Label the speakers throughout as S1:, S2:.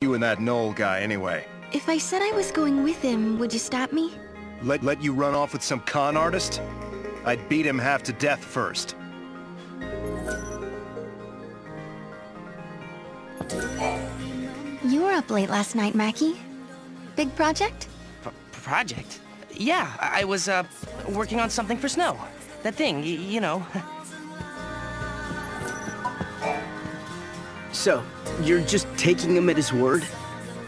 S1: You and that Knoll guy, anyway?
S2: If I said I was going with him, would you stop me?
S1: Let you run off with some con artist? I'd beat him half to death first.
S2: You were up late last night, Mackie. Big project?
S3: Project? Yeah, I was, working on something for Snow. That thing, you know.
S4: So, you're just taking him at his word?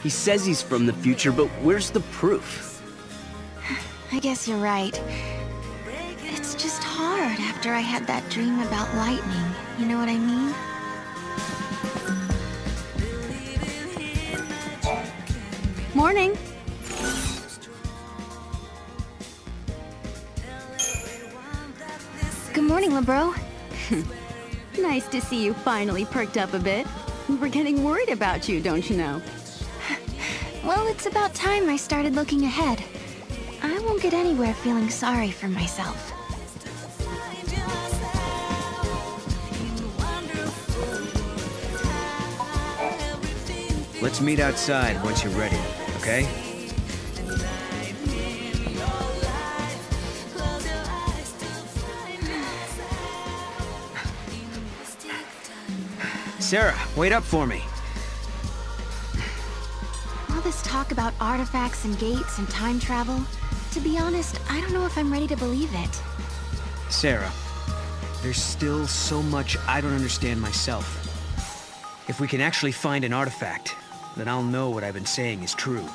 S4: He says he's from the future, but where's the proof?
S2: I guess you're right. It's just hard after I had that dream about lightning. You know what I mean? Morning. Good morning, LeBro.
S5: Nice to see you finally perked up a bit. We're getting worried about you, don't you know?
S2: Well, it's about time I started looking ahead. I won't get anywhere feeling sorry for myself.
S6: Let's meet outside once you're ready, okay? Sarah, wait up for me.
S2: All this talk about artifacts and gates and time travel, to be honest, I don't know if I'm ready to believe it.
S6: Sarah, there's still so much I don't understand myself. If we can actually find an artifact, then I'll know what I've been saying is true.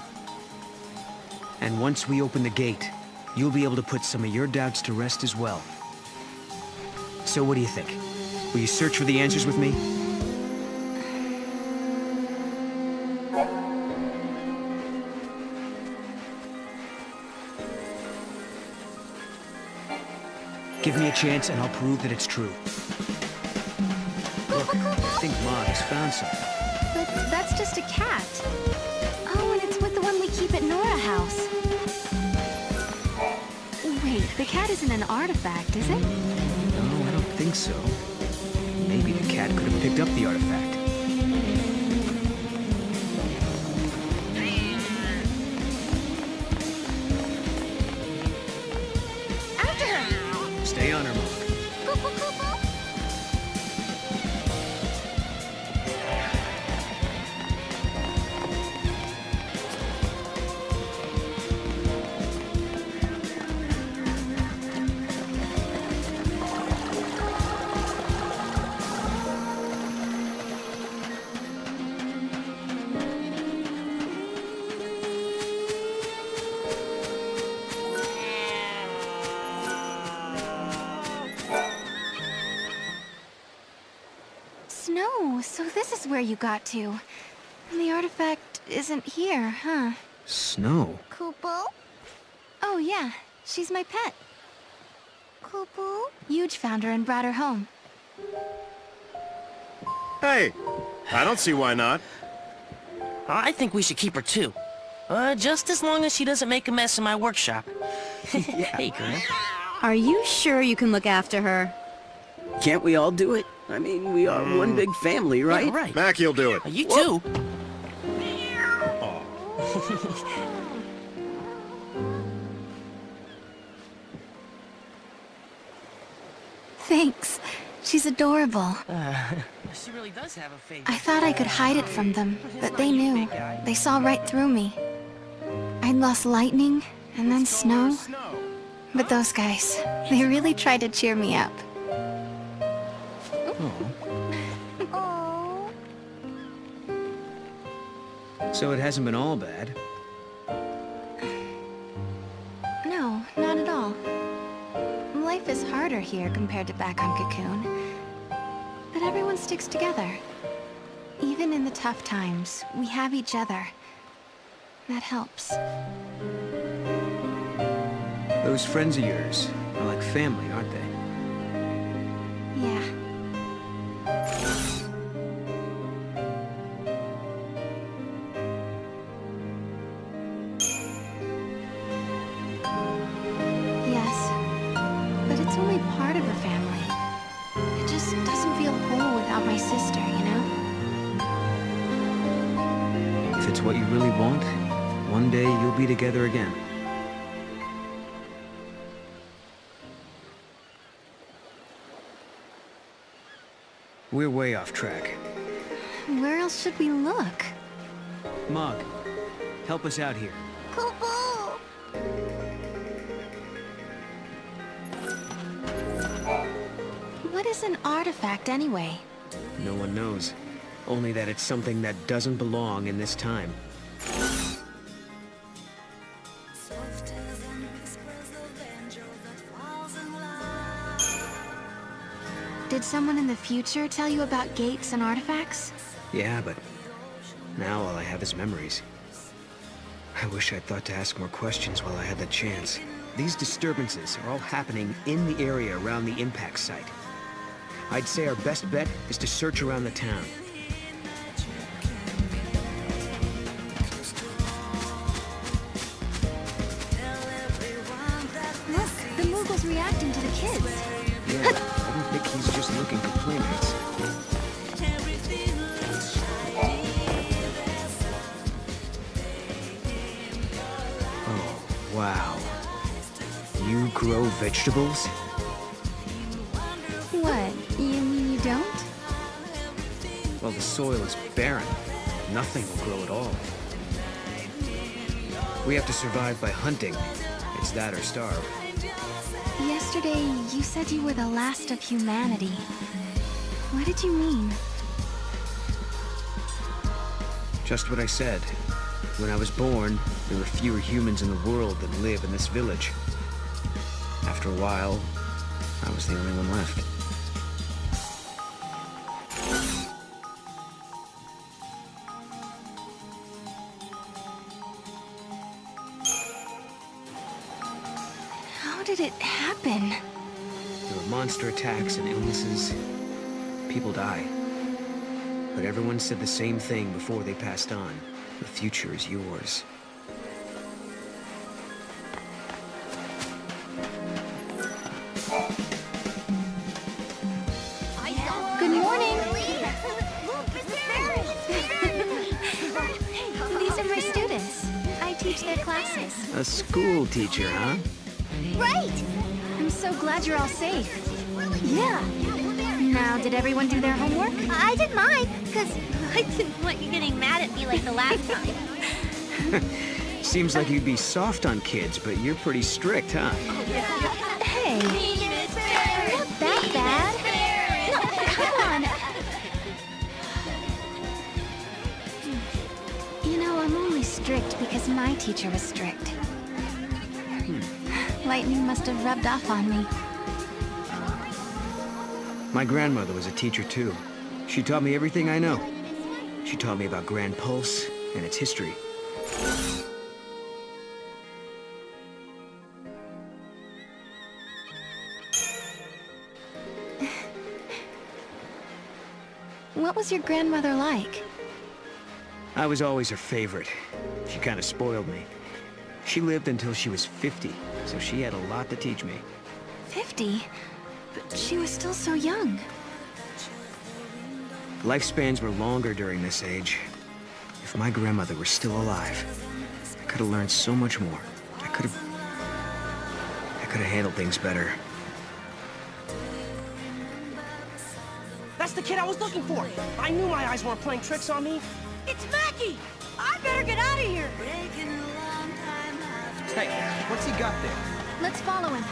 S6: And once we open the gate, you'll be able to put some of your doubts to rest as well. So what do you think? Will you search for the answers with me? Give me a chance and I'll prove that it's true. Look, I think Mom has found something.
S2: But that's just a cat. Oh, and it's with the one we keep at Nora House. Wait, the cat isn't an artifact, is it?
S6: No, I don't think so. Maybe the cat could have picked up the artifact.
S2: After her!
S6: Stay on her, Mom.
S2: Snow, so this is where you got to. And the artifact isn't here, huh?
S6: Snow?
S2: Kupo? Oh yeah, she's my pet. Kupo? Huge found her and brought her home.
S1: Hey, I don't see why not.
S3: I think we should keep her too. Just as long as she doesn't make a mess in my workshop. Hey, girl.
S5: Are you sure you can look after her?
S4: Can't we all do it? I mean, we are one big family, right?
S3: Yeah, right.
S1: Mackie'll do it.
S3: You too.
S2: Thanks. She's adorable.
S3: She really does have a face.
S2: I thought I could hide it from them, but they knew. They saw right through me. I'd lost lightning, and then snow. But those guys, they really tried to cheer me up. Oh.
S6: So it hasn't been all bad.
S2: No, not at all. Life is harder here compared to back on Cocoon. But everyone sticks together. Even in the tough times, we have each other. That helps.
S6: Those friends of yours are like family, aren't they?
S2: Yeah. Yes. But it's only part of a family. It just doesn't feel whole without my sister, you know?
S6: it's what you really want, one day you'll be together again. We're way off track.
S2: Where else should we look?
S6: Mog, help us out here.
S2: Kupo! What is an artifact anyway?
S6: No one knows. Only that it's something that doesn't belong in this time.
S2: Did someone in the future tell you about gates and artifacts?
S6: Yeah, but now all I have is memories. I wish I'd thought to ask more questions while I had the chance. These disturbances are all happening in the area around the impact site. I'd say our best bet is to search around the town.
S2: Look, the Moogle's reacting to the kids.
S6: Yeah, I don't think he's just looking for playmates. Oh, wow. You grow vegetables?
S2: What, you mean you don't?
S6: Well, the soil is barren. Nothing will grow at all. We have to survive by hunting. It's that or starve.
S2: Yesterday, you said you were the last of humanity. What did you mean?
S6: Just what I said. When I was born, there were fewer humans in the world than live in this village. After a while, I was the only one left.
S2: How did it happen?
S6: There were monster attacks and illnesses. People die. But everyone said the same thing before they passed on. The future is yours.
S2: Good morning. These are my students. I teach their classes.
S6: A school teacher, huh?
S2: Right! I'm so glad you're all safe. Yeah. Now, did everyone do their homework?
S7: I did mine, because I didn't want you getting mad at me like the last time.
S6: Seems like you'd be soft on kids, but you're pretty strict, huh?
S2: Hey, not that bad. No, come on. You know, I'm only strict because my teacher was strict. Lightning must have rubbed off on me.
S6: My grandmother was a teacher, too. She taught me everything I know. She taught me about Grand Pulse and its history.
S2: What was your grandmother like?
S6: I was always her favorite. She kind of spoiled me. She lived until she was 50, so she had a lot to teach me.
S2: 50? But she was still so young.
S6: Lifespans were longer during this age. If my grandmother were still alive, I could have learned so much more. I could have handled things better.
S3: That's the kid I was looking for. I knew my eyes weren't playing tricks on me.
S7: It's Mackie! I better get out of here!
S6: Hey, what's he got there?
S2: Let's follow him.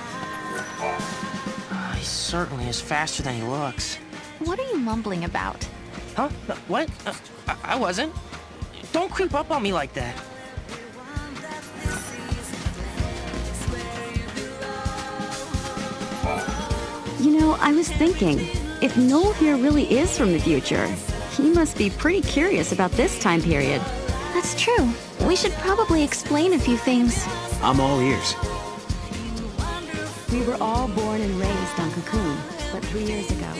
S3: He certainly is faster than he looks.
S2: What are you mumbling about?
S3: Huh? What? I wasn't. Don't creep up on me like that.
S5: You know, I was thinking, if Noel here really is from the future, he must be pretty curious about this time period.
S2: That's true. We should probably explain a few things.
S6: I'm all ears.
S5: We were all born and raised on Cocoon, but 3 years ago,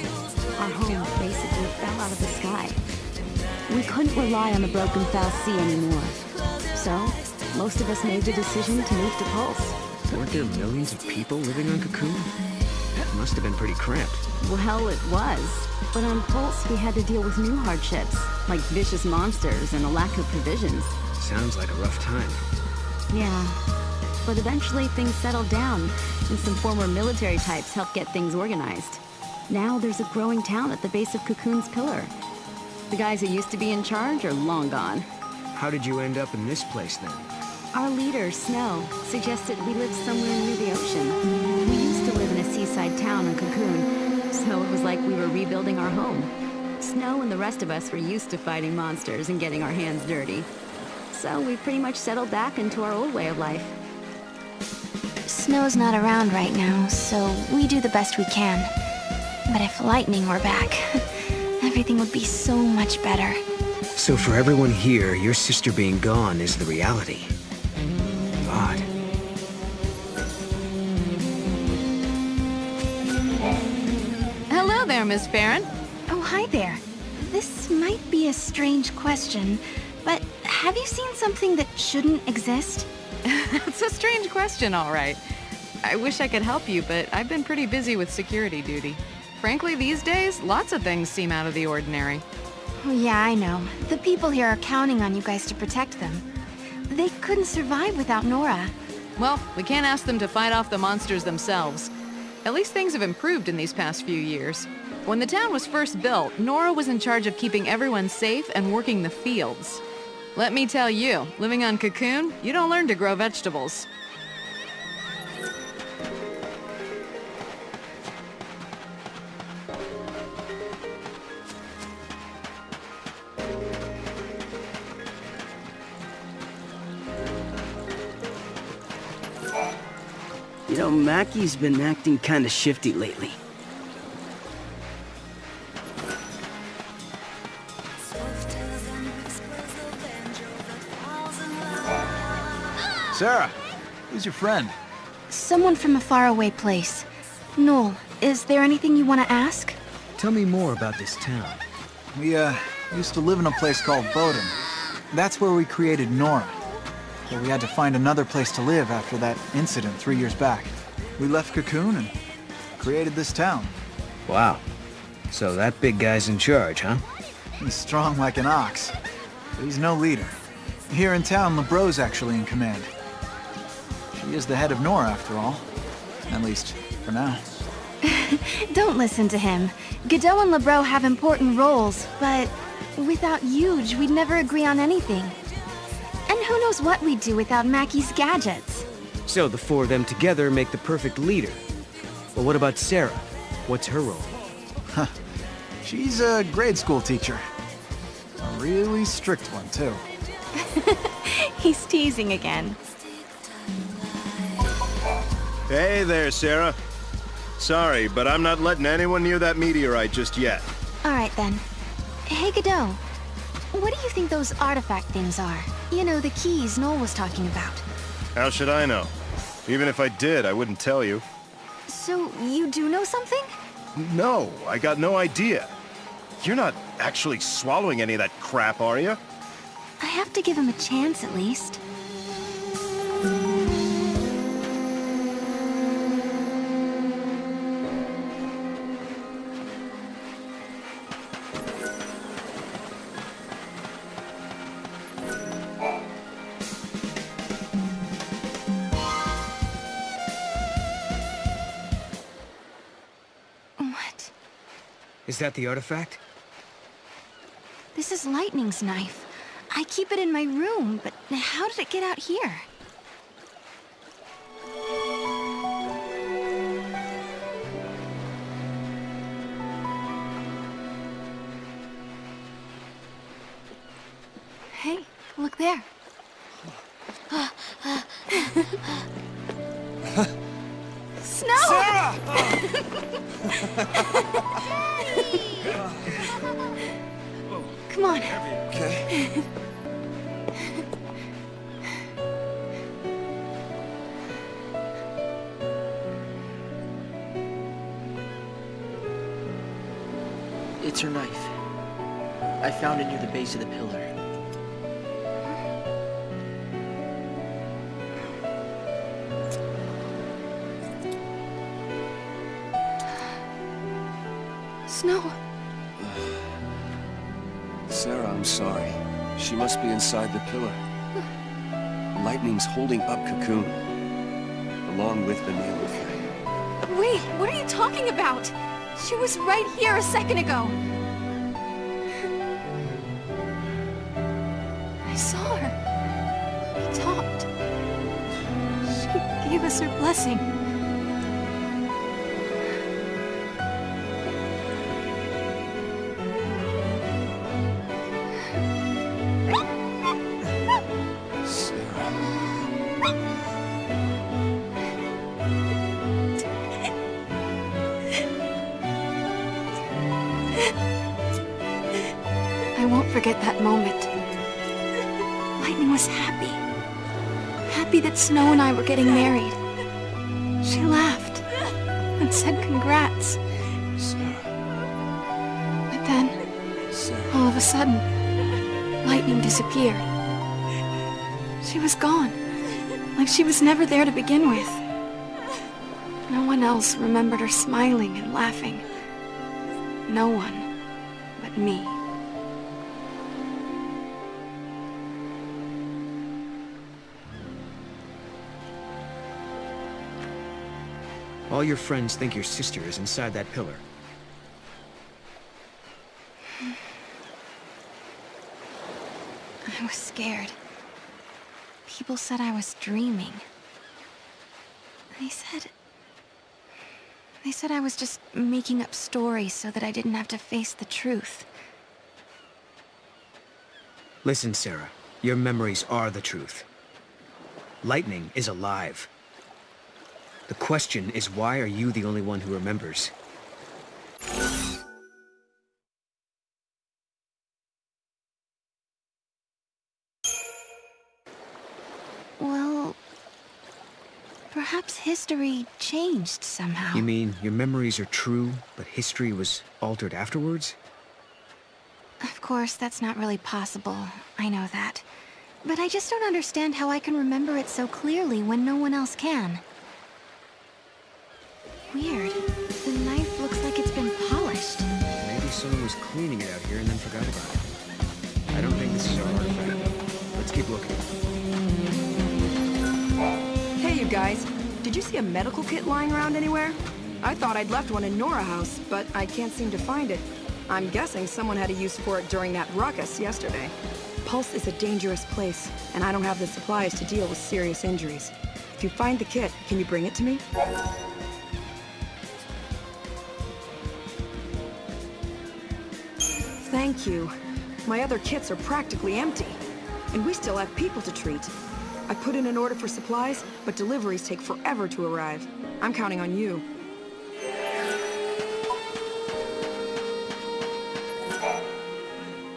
S5: our home basically fell out of the sky. We couldn't rely on the broken fal'Cie anymore. So, most of us made the decision to move to Pulse.
S6: Weren't there millions of people living on Cocoon? Must have been pretty cramped.
S5: Well, it was. But on Pulse, we had to deal with new hardships, like vicious monsters and a lack of provisions.
S6: Sounds like a rough time.
S5: Yeah. But eventually things settled down, and some former military types helped get things organized. Now there's a growing town at the base of Cocoon's pillar. The guys who used to be in charge are long gone.
S6: How did you end up in this place, then?
S5: Our leader, Snow, suggested we live somewhere near the ocean. We used to live in a seaside town on Cocoon, so it was like we were rebuilding our home. Snow and the rest of us were used to fighting monsters and getting our hands dirty. So we pretty much settled back into our old way of life.
S2: Snow's not around right now, so we do the best we can. But if Lightning were back, everything would be so much better.
S6: So for everyone here, your sister being gone is the reality. Odd.
S8: Hello there, Miss Farron.
S2: Oh, hi there. This might be a strange question, but have you seen something that shouldn't exist?
S8: That's a strange question, all right. I wish I could help you, but I've been pretty busy with security duty. Frankly, these days, lots of things seem out of the ordinary.
S2: Oh, yeah, I know. The people here are counting on you guys to protect them. They couldn't survive without Nora.
S8: Well, we can't ask them to fight off the monsters themselves. At least things have improved in these past few years. When the town was first built, Nora was in charge of keeping everyone safe and working the fields. Let me tell you, living on Cocoon, you don't learn to grow vegetables.
S4: You know, Mackie's been acting kinda shifty lately.
S9: Sarah, who's your friend?
S2: Someone from a faraway place. Noel, is there anything you want to ask?
S6: Tell me more about this town.
S9: We, used to live in a place called Bowden. That's where we created Nora. But we had to find another place to live after that incident 3 years back. We left Cocoon and created this town.
S6: Wow. So that big guy's in charge, huh?
S9: He's strong like an ox, but he's no leader. Here in town, LeBrow's actually in command. She is the head of Nora, after all. At least, for now.
S2: Don't listen to him. Godot and LeBrow have important roles, but without Yuge, we'd never agree on anything. And who knows what we'd do without Mackie's gadgets.
S6: So the four of them together make the perfect leader. Well, what about Sarah? What's her role?
S9: Huh. She's a grade school teacher. A really strict one, too.
S2: He's teasing again.
S1: Hey there, Sarah. Sorry, but I'm not letting anyone near that meteorite just yet.
S2: All right, then. Hey, Godot. What do you think those artifact things are? You know, the keys Noel was talking about.
S1: How should I know? Even if I did, I wouldn't tell you.
S2: So, you do know something?
S1: No, I got no idea. You're not actually swallowing any of that crap, are you?
S2: I have to give him a chance, at least. What?
S6: Is that the artifact?
S2: This is Lightning's knife. I keep it in my room, but how did it get out here? Hey, look there. Snow!
S9: Sarah!
S2: Come on.
S9: Okay.
S10: It's her knife. I found it near the base of the pillar.
S2: Snow.
S11: Sarah, I'm sorry. She must be inside the pillar. Lightning's holding up Cocoon, along with the Neighbor Flame.
S2: Wait, what are you talking about? She was right here a second ago. I saw her. We talked. She gave us her blessing. I won't forget that moment. Lightning was happy. Happy that Snow and I were getting married. She laughed and said congrats. But then, all of a sudden, Lightning disappeared. She was gone, like she was never there to begin with. No one else remembered her smiling and laughing. No one but me.
S6: All your friends think your sister is inside that pillar.
S2: I was scared. People said I was dreaming. They said I was just making up stories so that I didn't have to face the truth.
S6: Listen, Sarah. Your memories are the truth. Lightning is alive. The question is, why are you the only one who remembers?
S2: Well, perhaps history changed somehow.
S6: You mean your memories are true, but history was altered afterwards?
S2: Of course, that's not really possible. I know that. But I just don't understand how I can remember it so clearly when no one else can. Weird. The knife looks like it's been polished.
S6: Maybe someone was cleaning it out here and then forgot about it. I don't think this is our artifact. Let's keep looking.
S12: Hey, you guys. Did you see a medical kit lying around anywhere? I thought I'd left one in Nora House, but I can't seem to find it. I'm guessing someone had a use for it during that ruckus yesterday. Pulse is a dangerous place, and I don't have the supplies to deal with serious injuries. If you find the kit, can you bring it to me? Thank you. My other kits are practically empty, and we still have people to treat. I put in an order for supplies, but deliveries take forever to arrive. I'm counting on you.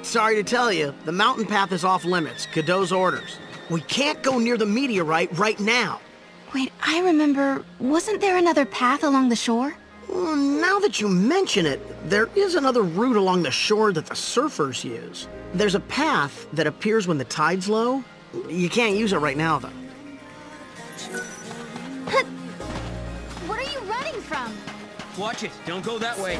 S13: Sorry to tell you, the mountain path is off limits. Cadeau's orders. We can't go near the meteorite right now.
S2: Wait, I remember, wasn't there another path along the shore?
S13: Well, now that you mention it, there is another route along the shore that the surfers use. There's a path that appears when the tide's low. You can't use it right now, though.
S2: What are you running from?
S6: Watch it. Don't go that way.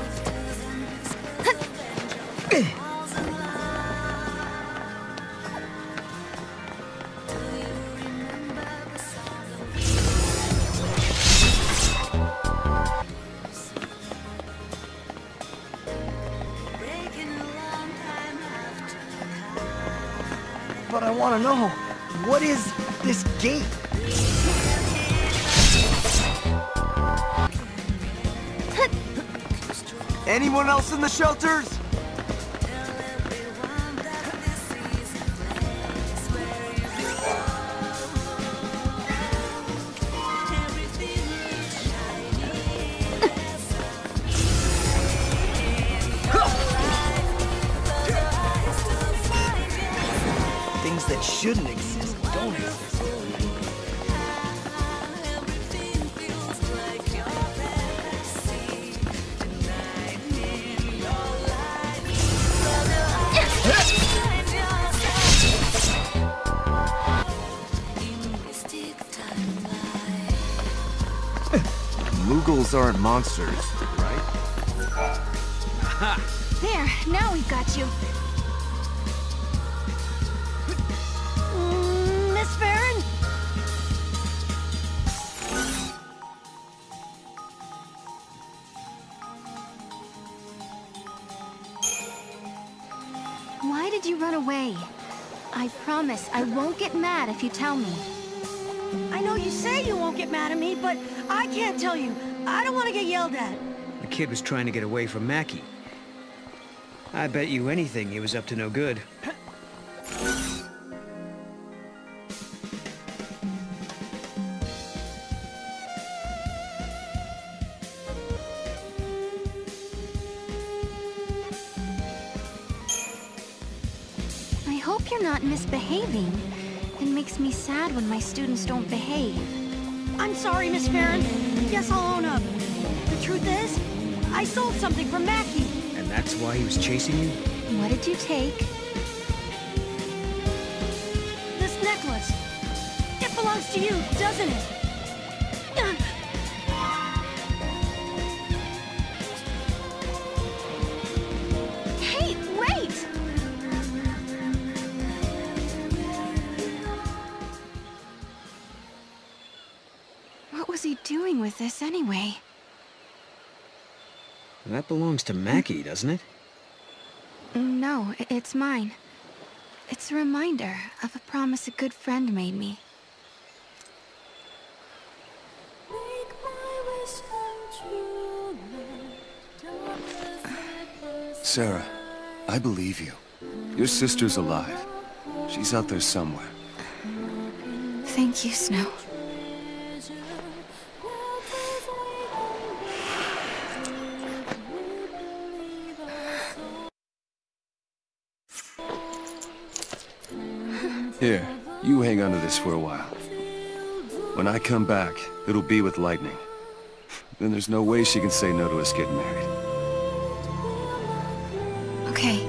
S13: But I want to know, what is this gate?
S9: Anyone else in the shelters?
S13: Things that shouldn't exist don't exist.
S11: Muggles aren't monsters, right?
S2: There, now we've got you.
S14: Miss Farron?
S2: Why did you run away? I promise I won't get mad if you tell me.
S14: I know you say you won't get mad at me, but I can't tell you. I don't want to get yelled at.
S6: The kid was trying to get away from Mackie. I bet you anything he was up to no good.
S2: I hope you're not misbehaving. It makes me sad when my students don't behave.
S14: I'm sorry, Miss Farron. Yes, I'll own up. The truth is, I sold something from Mackie.
S6: And that's why he was chasing you?
S2: What did you take?
S14: This necklace. It belongs to you, doesn't it?
S2: Hey, wait! What was he doing with this anyway?
S6: That belongs to Mackie, doesn't it?
S2: No, it's mine. It's a reminder of a promise a good friend made me.
S11: Sarah, I believe you. Your sister's alive. She's out there somewhere.
S2: Thank you, Snow.
S11: Here, you hang on to this for a while. When I come back, it'll be with Lightning. Then there's no way she can say no to us getting married.
S2: Okay.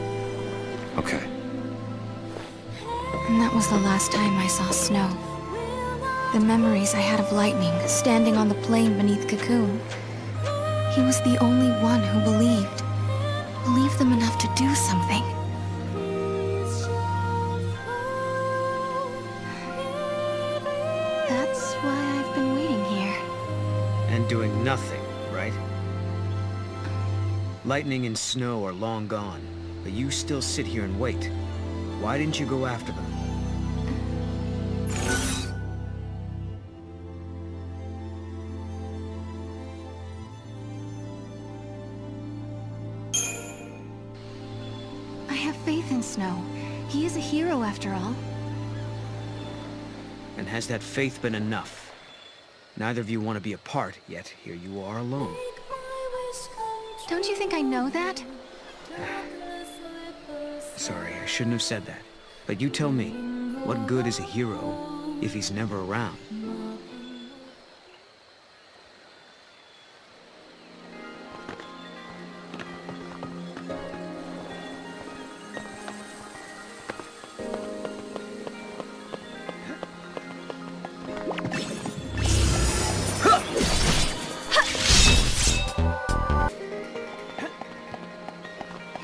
S11: Okay.
S2: And that was the last time I saw Snow. The memories I had of Lightning standing on the plain beneath Cocoon. He was the only one who believed. Believed them enough to do something. That's why I've been waiting here.
S6: And doing nothing, right? Lightning and Snow are long gone, but you still sit here and wait. Why didn't you go after them?
S2: I have faith in Snow. He is a hero after all.
S6: And has that faith been enough? Neither of you want to be apart, yet here you are alone.
S2: Don't you think I know that?
S6: Sorry, I shouldn't have said that. But you tell me, what good is a hero if he's never around?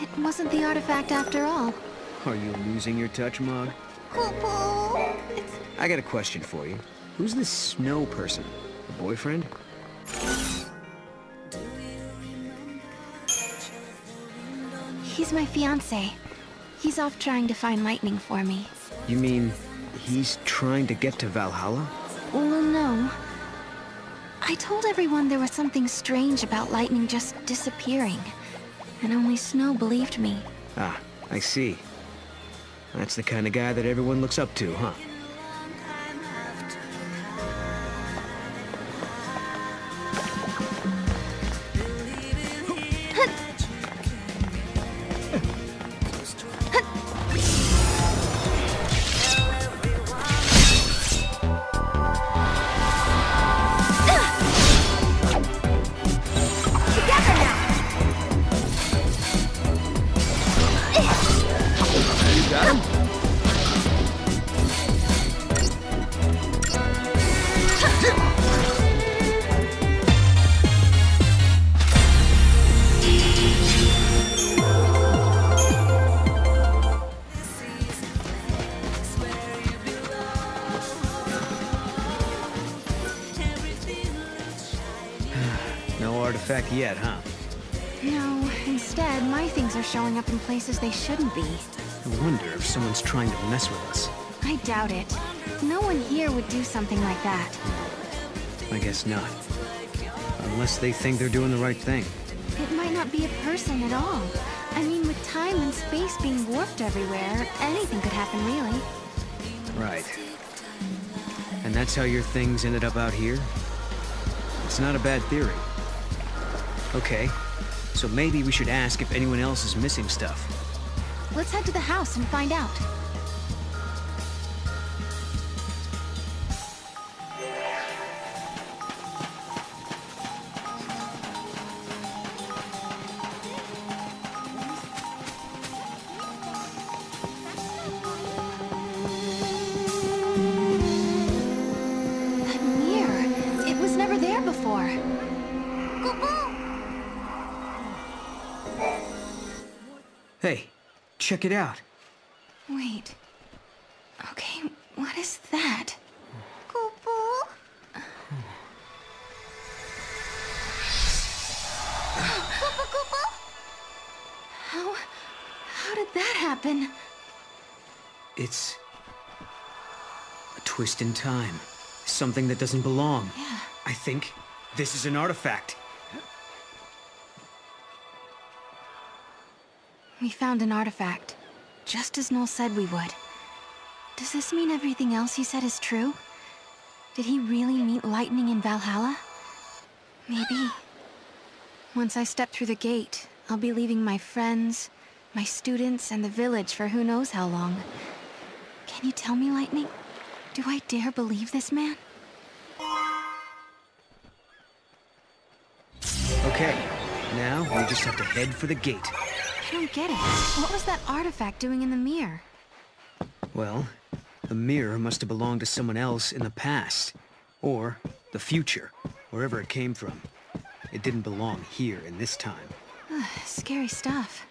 S2: It wasn't the artifact after all.
S6: Are you losing your touch, Mog? I got a question for you. Who's this Snow person? A boyfriend?
S2: He's my fiancé. He's off trying to find Lightning for me.
S6: You mean he's trying to get to Valhalla?
S2: Well, no. I told everyone there was something strange about Lightning just disappearing. And only Snow believed me.
S6: Ah, I see. That's the kind of guy that everyone looks up to, huh? artifact yet, huh?
S2: No, instead, my things are showing up in places they shouldn't be.
S6: I wonder if someone's trying to mess with us.
S2: I doubt it. No one here would do something like that.
S6: I guess not. Unless they think they're doing the right thing.
S2: It might not be a person at all. I mean, with time and space being warped everywhere, anything could happen, really.
S6: Right. And that's how your things ended up out here? It's not a bad theory. Okay, so maybe we should ask if anyone else is missing stuff.
S2: Let's head to the house and find out. That mirror, it was never there before.
S6: Hey, check it out.
S2: Wait. Okay, what is that? How did that happen?
S6: It's a twist in time. Something that doesn't belong.
S2: Yeah.
S6: I think this is an artifact.
S2: We found an artifact, just as Noel said we would. Does this mean everything else he said is true? Did he really meet lightning in Valhalla? Maybe. Once I step through the gate, I'll be leaving my friends, my students, and the village for who knows how long. Can you tell me, Lightning? Do I dare believe this man?
S6: Okay, now we just have to head for the gate.
S2: I don't get it. What was that artifact doing in the mirror?
S6: Well, the mirror must have belonged to someone else in the past. Or the future, wherever it came from. It didn't belong here in this time.
S2: Scary stuff.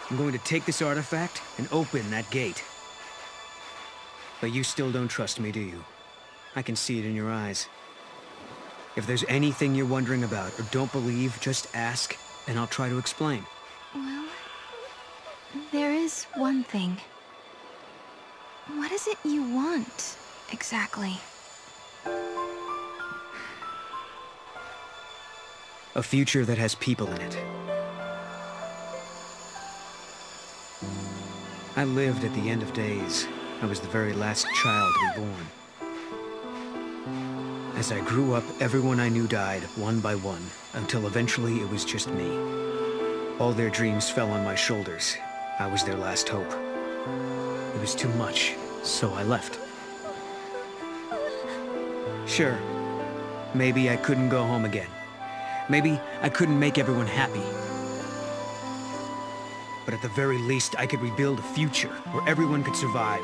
S6: I'm going to take this artifact and open that gate. But you still don't trust me, do you? I can see it in your eyes. If there's anything you're wondering about or don't believe, just ask, and I'll try to explain.
S2: Well, there is one thing. What is it you want, exactly?
S6: A future that has people in it. I lived at the end of days. I was the very last child to be born. As I grew up, everyone I knew died, one by one, until eventually it was just me. All their dreams fell on my shoulders. I was their last hope. It was too much, so I left. Sure, maybe I couldn't go home again. Maybe I couldn't make everyone happy. But at the very least, I could rebuild a future where everyone could survive.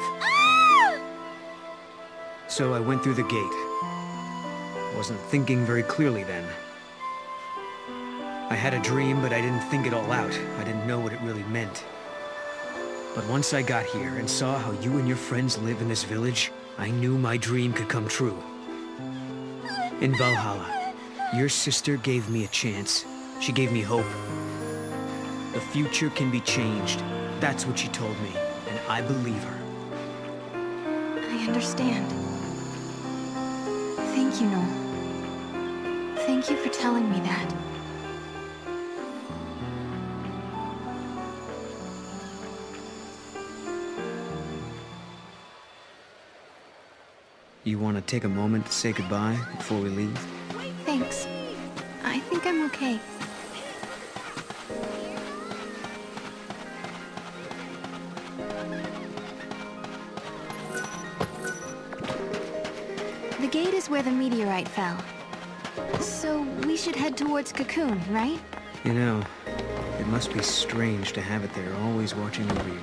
S6: So I went through the gate. Wasn't thinking very clearly then. I had a dream, but I didn't think it all out. I didn't know what it really meant. But once I got here and saw how you and your friends live in this village, I knew my dream could come true. In Valhalla, your sister gave me a chance. She gave me hope. The future can be changed. That's what she told me, and I believe her.
S2: I understand. Thank you, Noel. Thank you for telling me that.
S6: You want to take a moment to say goodbye before we leave?
S2: Thanks. I think I'm okay. The gate is where the meteorite fell. So we should head towards Cocoon, right?
S6: You know, it must be strange to have it there, always watching over you.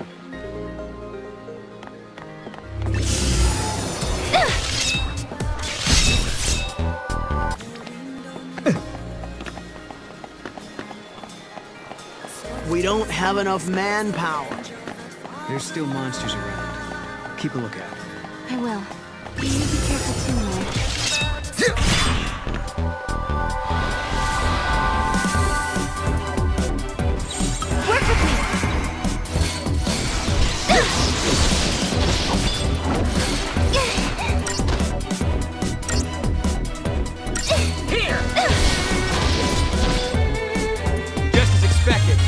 S13: We don't have enough manpower.
S6: There's still monsters around. Keep a lookout.
S2: I will. You be careful too, Mo. Work with me!
S6: Here! Just as expected.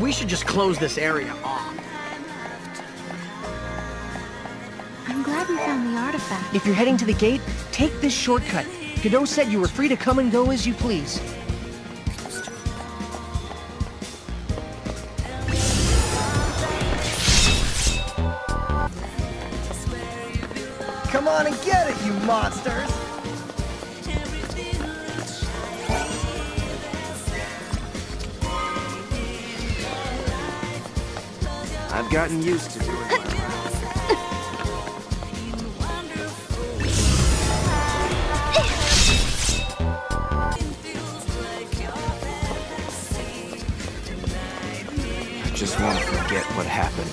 S13: We should just close this area off.
S2: I'm glad we found the artifact.
S15: If you're heading to the gate, take this shortcut. Godot said you were free to come and go as you please.
S16: Come on and get it, you monsters!
S11: I've gotten used to doing it. I just want to forget what happened.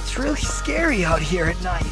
S16: It's really scary out here at night.